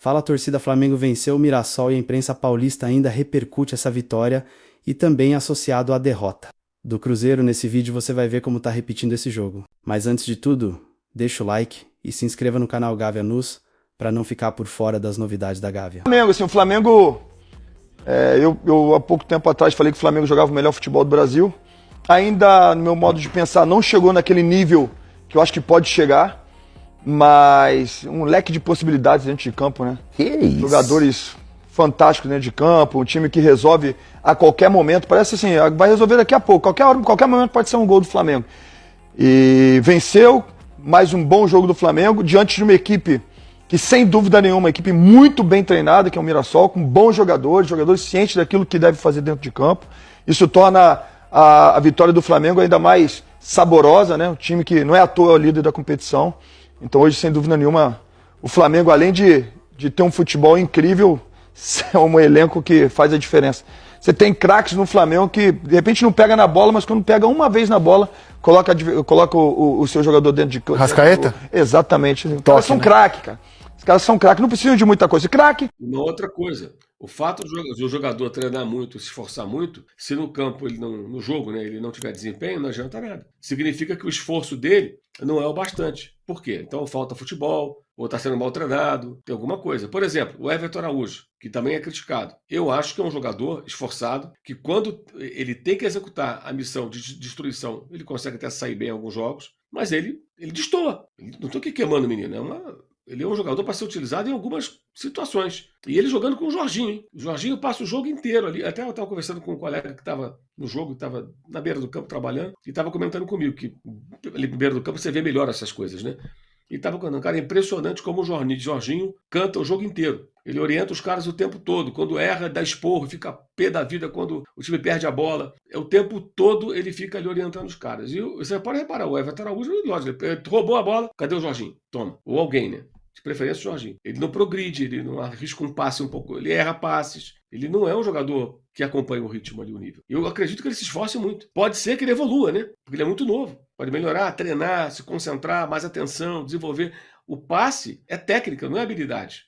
Fala torcida, Flamengo venceu o Mirassol e a imprensa paulista ainda repercute essa vitória e também associado à derrota. Do Cruzeiro, nesse vídeo você vai ver como tá repetindo esse jogo. Mas antes de tudo, deixa o like e se inscreva no canal Gávea News para não ficar por fora das novidades da Gávea. O Flamengo, eu há pouco tempo atrás falei que o Flamengo jogava o melhor futebol do Brasil. Ainda, no meu modo de pensar, não chegou naquele nível que eu acho que pode chegar, mas um leque de possibilidades dentro de campo, né? Que isso? Jogadores fantásticos dentro de campo, um time que resolve a qualquer momento, parece assim, vai resolver daqui a pouco, qualquer hora, qualquer momento pode ser um gol do Flamengo. E venceu, mais um bom jogo do Flamengo, diante de uma equipe que, sem dúvida nenhuma, uma equipe muito bem treinada, que é o Mirassol, com bons jogadores cientes daquilo que deve fazer dentro de campo. Isso torna a vitória do Flamengo ainda mais saborosa, né? Um time que não é à toa o líder da competição. Então hoje, sem dúvida nenhuma, o Flamengo, além de ter um futebol incrível, é um elenco que faz a diferença. Você tem craques no Flamengo que, de repente, não pega na bola, mas quando pega uma vez na bola, coloca o seu jogador dentro de campo. Rascaeta? Exatamente. Os caras são craques, cara. Os caras são craques, não precisam de muita coisa. Craque. Uma outra coisa, o fato do jogador treinar muito, se esforçar muito, se no campo, no jogo, né, ele não tiver desempenho, não adianta nada. Significa que o esforço dele não é o bastante. Por quê? Então falta futebol, ou está sendo mal treinado, tem alguma coisa. Por exemplo, o Everton Araújo, que também é criticado. Eu acho que é um jogador esforçado, que quando ele tem que executar a missão de destruição, ele consegue até sair bem em alguns jogos, mas ele destoa. Não estou aqui queimando o menino, ele é um jogador para ser utilizado em algumas situações. E ele jogando com o Jorginho, hein? O Jorginho passa o jogo inteiro ali. Até eu estava conversando com um colega que estava no jogo, estava na beira do campo trabalhando, e estava comentando comigo que ali na beira do campo você vê melhor essas coisas, né? E estava falando, cara, é impressionante como o Jorginho canta o jogo inteiro. Ele orienta os caras o tempo todo. Quando erra, dá esporro, fica pé da vida quando o time perde a bola. O tempo todo ele fica ali orientando os caras. E você pode reparar, o Everton Araújo, lógico, ele roubou a bola, cadê o Jorginho? Toma. Ou alguém, né? De preferência o Jorginho. Ele não progride, ele não arrisca um passe um pouco, ele erra passes. Ele não é um jogador que acompanha o ritmo ali, o nível. Eu acredito que ele se esforce muito. Pode ser que ele evolua, né? Porque ele é muito novo. Pode melhorar, treinar, se concentrar, mais atenção, desenvolver. O passe é técnica, não é habilidade.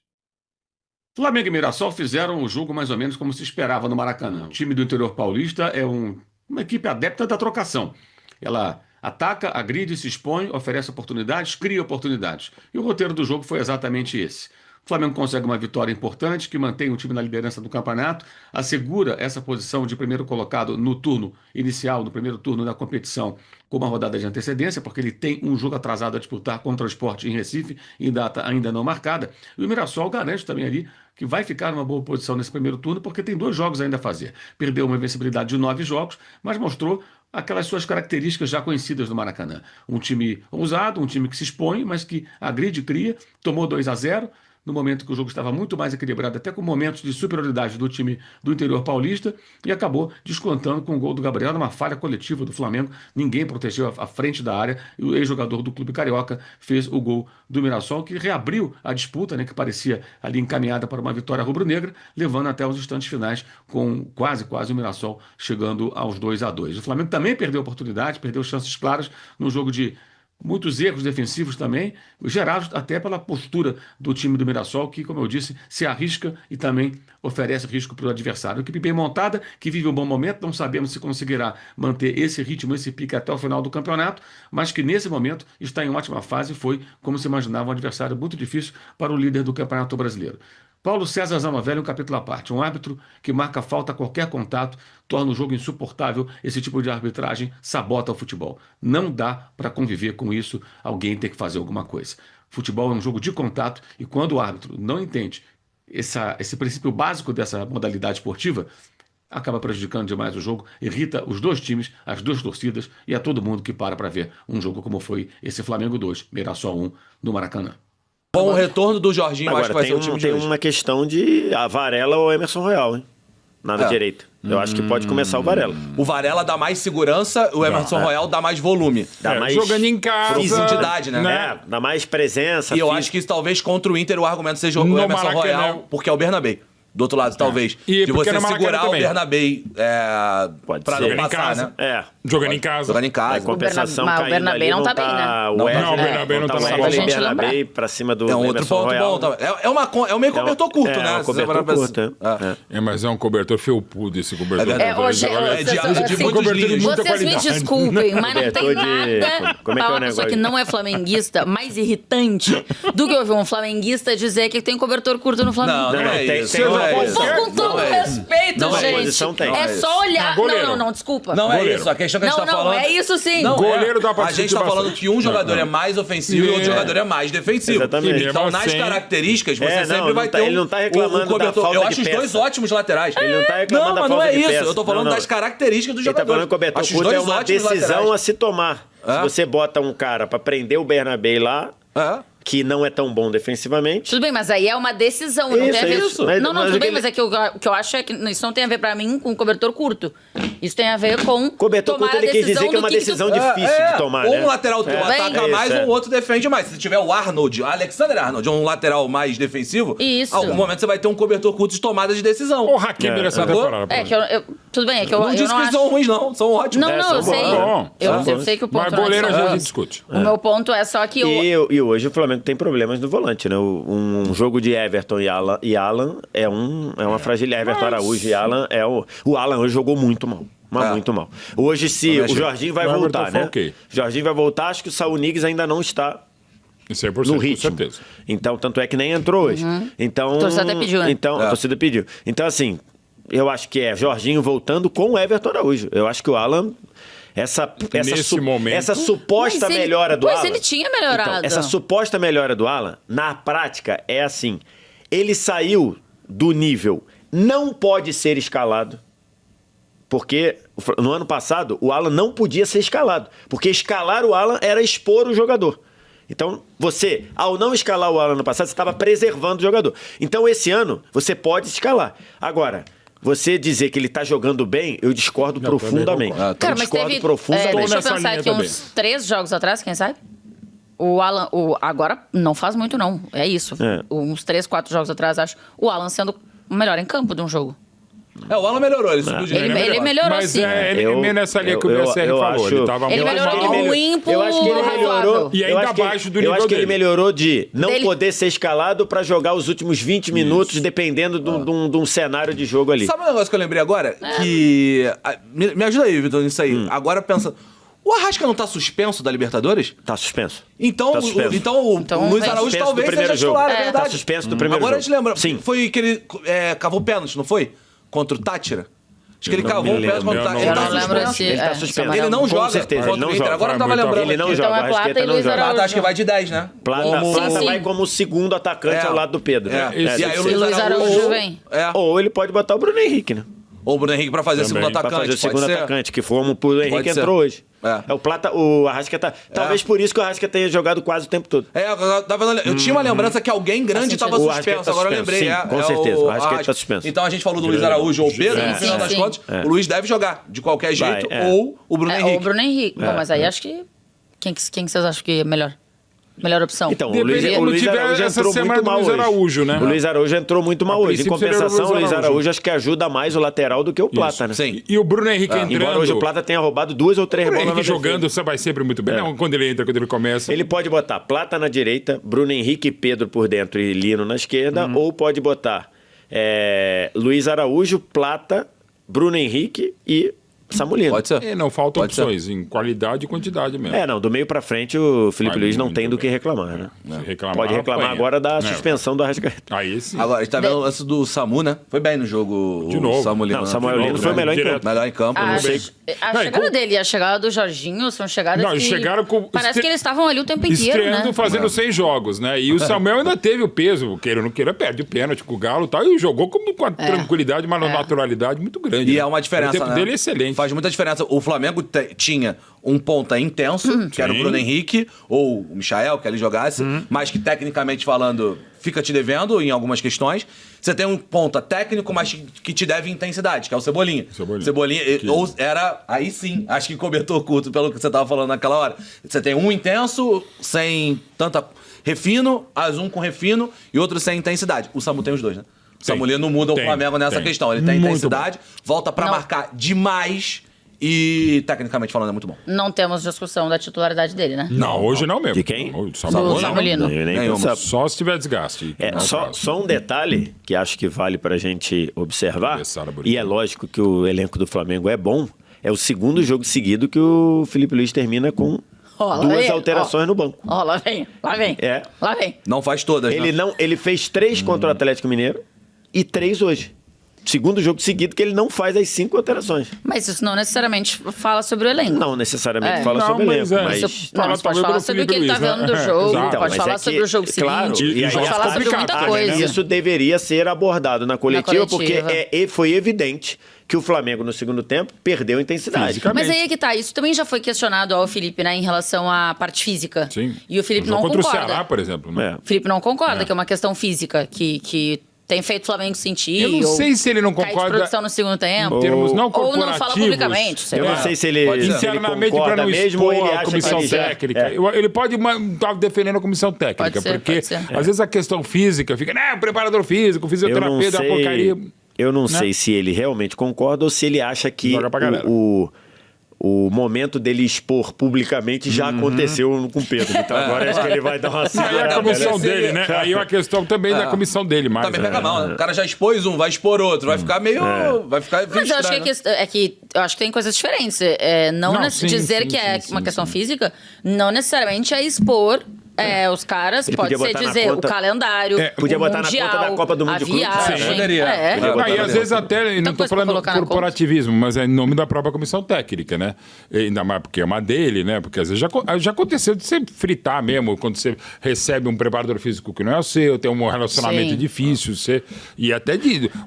Flamengo e Mirassol fizeram o jogo mais ou menos como se esperava no Maracanã. O time do interior paulista é uma equipe adepta da trocação. Ela ataca, agride, se expõe, oferece oportunidades, cria oportunidades. E o roteiro do jogo foi exatamente esse. O Flamengo consegue uma vitória importante que mantém o time na liderança do campeonato, assegura essa posição de primeiro colocado no turno inicial, no primeiro turno da competição, com uma rodada de antecedência, porque ele tem um jogo atrasado a disputar contra o Sport em Recife, em data ainda não marcada. E o Mirassol garante também ali que vai ficar numa boa posição nesse primeiro turno, porque tem 2 jogos ainda a fazer. Perdeu uma invencibilidade de 9 jogos, mas mostrou aquelas suas características já conhecidas do Maracanã. Um time ousado, um time que se expõe, mas que agride e cria, tomou 2-0, no momento que o jogo estava muito mais equilibrado, até com momentos de superioridade do time do interior paulista, e acabou descontando com o gol do Gabriel, numa falha coletiva do Flamengo. Ninguém protegeu a frente da área, e o ex-jogador do Clube Carioca fez o gol do Mirassol, que reabriu a disputa, né, que parecia ali encaminhada para uma vitória rubro-negra, levando até os instantes finais, com quase o Mirassol chegando aos 2-2. O Flamengo também perdeu oportunidade, perdeu chances claras no jogo de muitos erros defensivos também, gerados até pela postura do time do Mirassol, que, como eu disse, se arrisca e também oferece risco para o adversário. Uma equipe bem montada, que vive um bom momento, não sabemos se conseguirá manter esse ritmo, esse pique até o final do campeonato, mas que nesse momento está em ótima fase, foi, como se imaginava, um adversário muito difícil para o líder do Campeonato Brasileiro. Paulo César Zanovelli, um capítulo à parte. Um árbitro que marca falta a qualquer contato, torna o jogo insuportável. Esse tipo de arbitragem sabota o futebol. Não dá para conviver com isso, alguém tem que fazer alguma coisa. Futebol é um jogo de contato e quando o árbitro não entende esse princípio básico dessa modalidade esportiva, acaba prejudicando demais o jogo, irrita os 2 times, as 2 torcidas e a todo mundo que para ver um jogo como foi esse Flamengo 2, Mirassol 1 no Maracanã. Com o retorno do Jorginho, Agora, acho que vai ser o time de hoje. Tem uma questão de a Varela ou Emerson Royal, hein? Na direita. Eu acho que pode começar o Varela. O Varela dá mais segurança, o Emerson Royal dá mais volume. Dá mais jogando em casa. Profundidade, né? dá mais presença. E eu acho que talvez contra o Inter o argumento seja o No Emerson Maracanã. Royal, porque é o Bernabéu. do outro lado, talvez. E de porque você era Maracanã segurar também. o Bernabéu Pode pra ser. não Jogando em passar, casa. né? É. Jogando em casa. Jogando em A casa. compensação Mas o caindo Bernabéu ali, não tá bem, né? o Não, Wesley, o Bernabéu não tá o na Wesley bola. Bernabéu pra cima do É um outro Emerson ponto Royal. bom também. É um meio cobertor curto, né? É um Se você cobertor parar pra curto, pensar. Mas é um cobertor felpudo esse cobertor. É verdade. Hoje, É de assim, muitos linhos. muita vocês me qualidade. desculpem, mas não tem Cobertor de- nada como é que pra é o uma pessoa negócio? que não é flamenguista mais irritante do que ouvir um flamenguista dizer que tem cobertor curto no Flamengo. Não, não Não, é tem- isso. tem Não uma é posição. isso. Pô, com todo Não é isso. respeito, Não é gente. posição tem. É só olhar. Goleiro. Não, desculpa. Não é Goleiro. isso. A questão que a gente Não, tá não, falando... é isso sim. Não, Goleiro dá pra A gente discutir tá falando bastante. que um jogador Não. é mais ofensivo e outro jogador é mais defensivo. Exatamente. Então, Mesmo nas assim- características, você É, não, sempre não vai tá- ter ele não tá reclamando da cobertor. falta Eu de acho os peça. dois ótimos laterais. Ele não tá reclamando Não, da mas não falta é de isso. peça. Eu tô falando Não, não. das características do Ele tá jogador. falando que o cobertor Acho os curto é dois uma ótimos decisão laterais. a se tomar. É. Se você bota um cara pra prender o Bernabéu lá, É. que não é tão bom defensivamente, Tudo bem, mas aí é uma decisão, não Isso, tem a ver... isso. Não, Mas tudo o bem, que mas é que o que eu acho é que isso não tem a ver pra mim com cobertor curto. Isso tem a ver com cobertor tomar curto ele a quis dizer decisão que é do uma que tu- decisão difícil de tomar, Ou né? um lateral ataca Isso, mais, é. ou o outro defende mais. Se tiver o Arnold, Alexander Arnold, um lateral mais defensivo, Isso. em algum momento você vai ter um cobertor curto de tomada de decisão. O Hakimi nessa Sacou? temporada. É, que tudo bem, é que eu Não disse não que acho... são ruins, não. São ótimos. Não, É, não, são eu sei. bons. Eu sei que o ponto Mas não é goleiro a só gente isso. discute. O meu ponto é só que E hoje o Flamengo tem problemas no volante, né? Um jogo de Everton e Alan é uma fragilidade. Everton, Araújo e Alan o Alan hoje jogou muito mal. Mas muito mal. Hoje, se o Jorginho vai O Everton voltar, foi né? ok. Jorginho vai voltar, acho que o Saúl Nigues ainda não está 100%, no com ritmo. certeza. Então, tanto é que nem entrou hoje. Então, A torcida até pediu, né? Então, a torcida pediu. Então, assim, eu acho que é Jorginho voltando com o Everton Araújo. Eu acho que o Alan... Nesse momento- essa suposta Mas ele- melhora do pois Alan... ele tinha melhorado. Então, essa suposta melhora do Alan, na prática, é assim. Ele saiu do nível não pode ser escalado, porque no ano passado o Alan não podia ser escalado, porque escalar o Alan era expor o jogador. Então, você, ao não escalar o Alan no passado, você estava preservando o jogador. Então, esse ano, você pode escalar. Agora, você dizer que ele está jogando bem, eu discordo profundamente. concordo. Cara, Eu mas discordo teve... profundamente. deixa eu nessa pensar linha aqui também. uns 3 jogos atrás, quem sabe? O Alan... agora não faz muito, não. É isso. É. Uns 3, 4 jogos atrás, acho. O Alan sendo o melhor em campo de um jogo. O Alan melhorou, ele subiu de Ele nível. melhorou Mas sim. ele meio nessa linha que o BSR falou. acho- Ele tava Ele muito melhorou mal. do ruim pro Eu acho que ele melhorou. razoável. E ainda eu acho que- abaixo do Eu nível acho que ele dele. melhorou de não Dele- poder ser escalado pra jogar os últimos 20 minutos, dependendo de um cenário de jogo ali. Sabe um negócio que eu lembrei agora? Que... Me ajuda aí, Vitor, nisso aí. Agora pensa... O Arrasca não tá suspenso da Libertadores? Tá suspenso. Então, Tá suspenso. Então, o Luiz é Araújo suspenso do talvez primeiro seja jogo. titular, é É. verdade. Tá suspenso do primeiro Agora jogo. a gente lembra. Sim. Foi que ele cavou pênalti, não foi? Contra o Tátira? Acho que ele Eu não cavou me um pênalti contra o lembro, Tátira. eu Ele não tá lembro suspenso. se- Ele tá é, suspenso. Ele não Com joga certeza, contra ele não o Inter. joga. Agora eu tava Foi muito lembrando Ele não aqui. Então joga. é o Arrascaeta Plata e não Luiz joga. Araújo. Plata, acho que vai de 10, né? Plata Sim, sim. vai como segundo atacante É. ao lado do Pedro. É. Isso. E aí o E Luiz Araújo vem. É. Ou ele pode botar o Bruno Henrique, né? Ou o Bruno Henrique pra fazer Também. segundo Pra atacante. fazer o segundo pode ser. atacante, que foi como o Henrique ser. entrou hoje. É. O Arrascaeta. Talvez por isso que o Arrascaeta tenha jogado quase o tempo todo. Eu tinha uma lembrança que alguém grande estava O Arrascaeta suspenso, agora eu suspenso, lembrei. sim, com certeza, o Arrascaeta Arrasca. suspenso. Então a gente falou do Luiz Araújo ou Pedro, Sim, no final sim, das sim. contas, o Luiz deve jogar de qualquer jeito, é. ou o Bruno Ou Henrique. o Bruno Henrique. Bom, mas aí acho que... Quem que vocês acham que é melhor? Melhor opção? Então, Depende o como Luiz tiver Araújo essa entrou semana muito do mal Luiz hoje. Araújo, né? O Luiz Araújo entrou muito mal hoje. Em princípio seria o compensação, o Luiz Luiz Araújo. Araújo acho que ajuda mais o lateral do que o Plata, né? Sim. E o Bruno Henrique entrando... Embora hoje o Plata tenha roubado 2 ou 3 O Bruno bolas na Henrique defesa. jogando, você vai sempre muito bem. Não, quando ele entra, quando ele começa... Ele pode botar Plata na direita, Bruno Henrique e Pedro por dentro e Lino na esquerda, ou pode botar Luiz Araújo, Plata, Bruno Henrique e Samulino. Pode ser. Não faltam Pode ser. opções, em qualidade e quantidade mesmo. Não, do meio pra frente o Felipe Vai Luiz não muito tem do que bem. reclamar, né? Se reclamar, Pode reclamar apanha. agora da É. suspensão do Arrascaeta. Aí sim. Agora, a gente tá vendo o lance do Samu, né? Foi bem no jogo De o novo. Samu Lima. Não, né? Samuel Lino foi o melhor em Direto. campo. Melhor em campo, A não sei. Não, chegada dele e a chegada do Jorginho são chegadas Não, que... chegaram com- Parece que eles estavam ali o tempo inteiro, Estreando, né? fazendo 6 jogos, né? E o Samuel ainda teve o peso, queira ou não queira, perde o pênalti com o Galo e tal, e jogou com uma tranquilidade, uma naturalidade muito grande. E né? é uma diferença, O tempo né? dele é excelente. Faz muita diferença. O Flamengo tinha um ponta intenso, que era o Sim. Bruno Henrique, ou o Michael, que ele jogasse, mas que tecnicamente falando fica te devendo em algumas questões. Você tem um ponta técnico, mas que te deve intensidade, que é o Cebolinha. Cebolinha. Ou era, aí sim, acho que cobertor curto, pelo que você tava falando naquela hora. Você tem um intenso, sem tanta refino, as um com refino e outro sem intensidade. O Samu tem os dois, né? Samuel Lino muda o Flamengo nessa questão. Ele tem intensidade, volta pra marcar demais e, tecnicamente falando, é muito bom. Não temos discussão da titularidade dele, né? Não, hoje não mesmo. De quem? Do Samuel Lino. Só se tiver desgaste. Só um detalhe que acho que vale pra gente observar, e é lógico que o elenco do Flamengo é bom, é o segundo jogo seguido que o Felipe Luiz termina com duas alterações no banco. Lá vem. Lá vem. Não faz todas, Ele fez 3 contra o Atlético Mineiro e 3 hoje. Segundo jogo seguido que ele não faz as 5 alterações. Mas isso não necessariamente fala sobre o elenco. Não necessariamente fala sobre o elenco. Mas pode falar sobre o que ele tá vendo do jogo, Então, pode falar sobre o jogo seguinte, e pode falar sobre muita coisa. Isso deveria ser abordado na coletiva, porque foi evidente que o Flamengo, no segundo tempo, perdeu intensidade. Mas aí é que tá, isso também já foi questionado ao Felipe, né, em relação à parte física. Sim. E o Felipe não contra concorda. O Ceará, por exemplo. Né? O Felipe não concorda, que é uma questão física, que tem feito o Flamengo sentir. Eu não sei se ele não concorda. De produção no segundo tempo. Em termos não ou não fala publicamente. Eu não sei se ele internamente concorda para não mesmo ou ele expor a acha comissão que técnica. Ele pode estar defendendo a comissão técnica, porque às vezes a questão física fica, né, preparador físico, fisioterapeuta, é uma porcaria. Eu não sei se ele realmente concorda ou se ele acha que o momento dele expor publicamente já aconteceu com o Pedro. Então agora acho que ele vai dar uma segurada. Aí é a comissão dele, né? Aí é uma questão também da comissão dele. Mais, também pega mal, né? O cara já expôs um, vai expor outro. Vai ficar meio... Vai ficar mas eu acho que eu acho que tem coisas diferentes. Dizer que é uma questão física não necessariamente é expor... os caras, pode ser dizer o calendário, podia o botar mundial, na conta da Copa do Mundo a de Clubes. viagem. Poderia. Aí, às vezes, até, não estou falando corporativismo, mas é em nome da própria comissão técnica, né? Ainda mais porque é uma dele, né? Porque às vezes já aconteceu de você fritar mesmo, quando você recebe um preparador físico que não é o seu, tem um relacionamento difícil, e até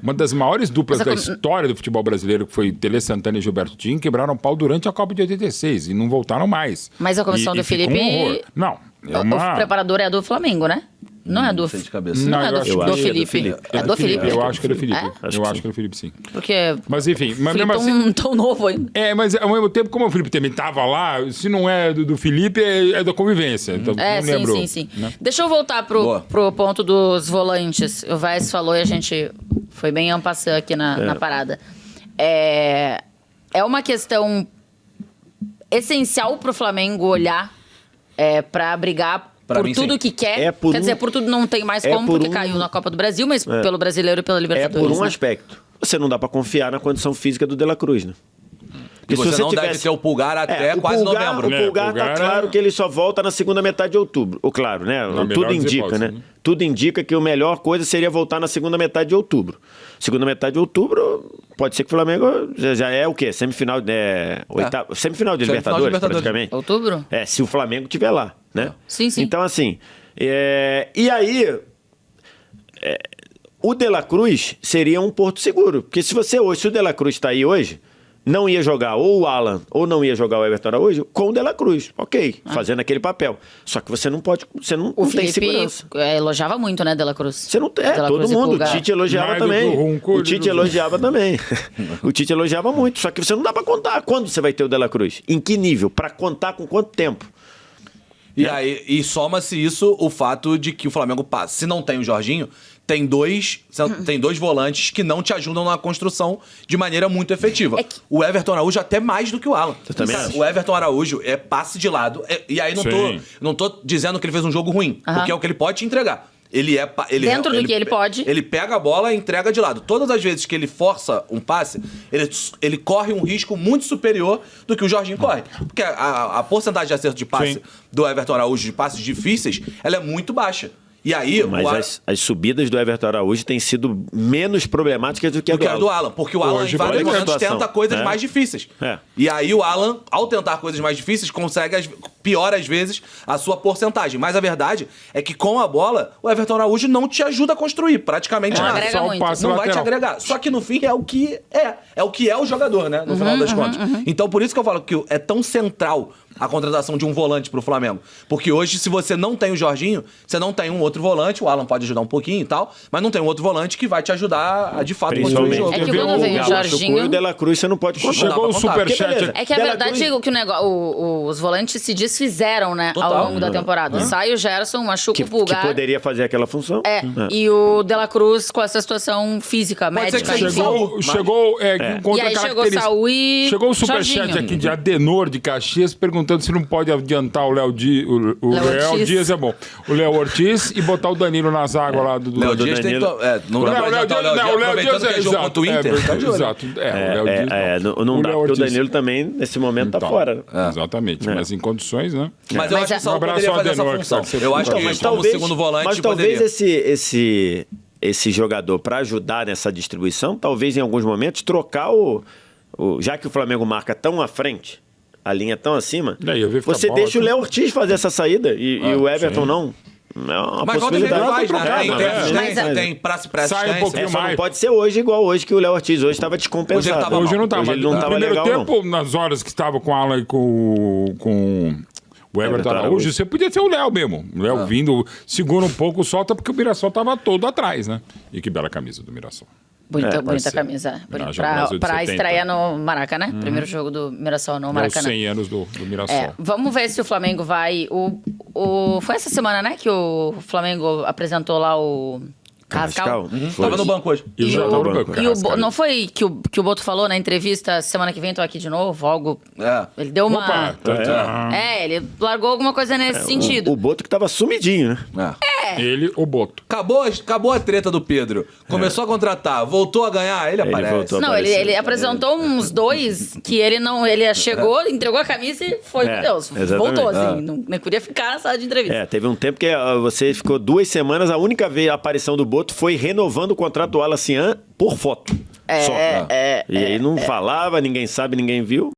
uma das maiores duplas da história do futebol brasileiro, que foi Tele Santana e Gilberto Tim, quebraram pau durante a Copa de 86 e não voltaram mais. Mas a comissão do Felipe... Não. O preparador é do Flamengo, né? Não é do Felipe. Não é do Felipe. É do Felipe. Eu acho que é do Felipe. Eu acho que é do Felipe, sim. Porque. Mas enfim. Mas Felipe mesmo assim, tão novo ainda. Mas ao mesmo tempo, como o Felipe também estava lá, se não é do Felipe, é da convivência. Então, não lembrou, sim. Né? Deixa eu voltar pro ponto dos volantes. O Vaz falou e a gente foi bem en passant aqui na parada. É uma questão essencial pro Flamengo olhar para brigar por tudo que quer. Quer dizer, por tudo não tem mais como, porque caiu na Copa do Brasil, mas pelo Brasileiro e pela Libertadores. É por um aspecto. Você não dá para confiar na condição física do De La Cruz, né? E você não deve ter o Pulgar até quase novembro. O Pulgar tá claro que ele só volta na segunda metade de outubro. Claro, né? Tudo indica, né? Tudo indica que a melhor coisa seria voltar na segunda metade de outubro. Segunda metade de outubro, pode ser que o Flamengo já é o quê? Semifinal de Libertadores, praticamente. Outubro? Se o Flamengo estiver lá, né? Sim. Então, assim... E aí... o De La Cruz seria um porto seguro. Porque se o De La Cruz está aí hoje... não ia jogar ou o Alan ou não ia jogar o Everton Araújo com o De La Cruz, fazendo aquele papel. Só que você não pode, você não tem segurança. Elogiava muito, né, De La Cruz? Você não todo mundo. O Tite elogiava também. O Tite elogiava também. O Tite elogiava muito. Só que você não dá pra contar. Quando você vai ter o De La Cruz? Em que nível? Pra contar com quanto tempo? E soma-se isso o fato de que o Flamengo passa. Se não tem o Jorginho, tem dois volantes que não te ajudam na construção de maneira muito efetiva. O Everton Araújo até mais do que o Alan. O Everton Araújo é passe de lado. E aí não tô dizendo que ele fez um jogo ruim, porque é o que ele pode te entregar. Dentro do que ele pode. Ele pega a bola e entrega de lado. Todas as vezes que ele força um passe, ele corre um risco muito superior do que o Jorginho corre. Porque a porcentagem de acerto de passe do Everton Araújo, de passes difíceis, ela é muito baixa. E aí, mas as subidas do Everton Araújo têm sido menos problemáticas do que a do Alan. Porque o Alan, em vários momentos, tenta coisas mais difíceis. E aí o Alan, ao tentar coisas mais difíceis, consegue, pior às vezes, a sua porcentagem. Mas a verdade é que com a bola, o Everton Araújo não te ajuda a construir praticamente nada. Agrega muito. Não vai te agregar. Só que no fim é o que é. É o que é o jogador, né? No final das contas. Então por isso que eu falo que é tão central a contratação de um volante pro Flamengo. Porque hoje, se você não tem o Jorginho, você não tem um outro volante, o Alan pode ajudar um pouquinho e tal, mas não tem um outro volante que vai te ajudar a, de fato, construir o jogo. É que quando vem o Jorginho... E o De La Cruz você não pode contar. Chegou o superchat. É que a verdade é que os volantes se desfizeram, né, ao longo da temporada. Sai o Gerson, machuca o Pulgar. Que poderia fazer aquela função. E o De La Cruz com essa situação física, Pode médica. Chegou E aí chegou Saúl e Chegou o superchat aqui de Adenor de Caxias perguntando se não pode adiantar o Léo Dias. O Léo Dias é bom. O Léo Ortiz e botar o Danilo nas águas lá do Léo Dias tem que... não dá pra adiantar o Léo Dias, aproveitando que é jogo contra o Inter. Exato. Não dá, porque o Danilo também, nesse momento, tá fora. Exatamente, mas em condições, né? Mas eu acho que o Saúl poderia fazer essa função. Eu acho que como segundo volante mas talvez esse jogador, para ajudar nessa distribuição, talvez em alguns momentos trocar já que o Flamengo marca tão à frente, a linha tão acima, você deixa o Léo Ortiz fazer essa saída e o Everton não. É uma mas possibilidade. Tem praça pra sai um pouquinho mais. Não pode ser hoje igual hoje que o Léo Ortiz hoje estava descompensado. Hoje não estava. Ele não no estava primeiro legal, tempo, nas horas que estava com o Alan e com o Everton Araújo, você podia ser o Léo mesmo. O Léo vindo, segura um pouco, solta, porque o Mirassol estava todo atrás, né? E que bela camisa do Mirassol. Bonita camisa. Pra estreia no Maracanã, né? Primeiro jogo do Mirassol no Maracanã. 100 anos do Mirassol. Vamos ver se o Flamengo vai... Foi essa semana, né, que o Flamengo apresentou lá o... Carrascal. Tava no banco hoje. Não foi que o Boto falou na entrevista, semana que vem tô aqui de novo, algo... Ele deu uma... ele largou alguma coisa nesse sentido. O Boto que tava sumidinho, né? Ele, o Boto. Acabou a treta do Pedro. Começou a contratar, voltou a ganhar, ele aparece. Não, ele apresentou uns dois que ele não... Ele chegou, entregou a camisa e foi com Deus. Voltou, assim. Não queria ficar na sala de entrevista. Teve um tempo que você ficou 2 semanas, a única vez a aparição do Boto foi renovando o contrato do Alacian por foto. Só. E aí não falava, ninguém sabe, ninguém viu.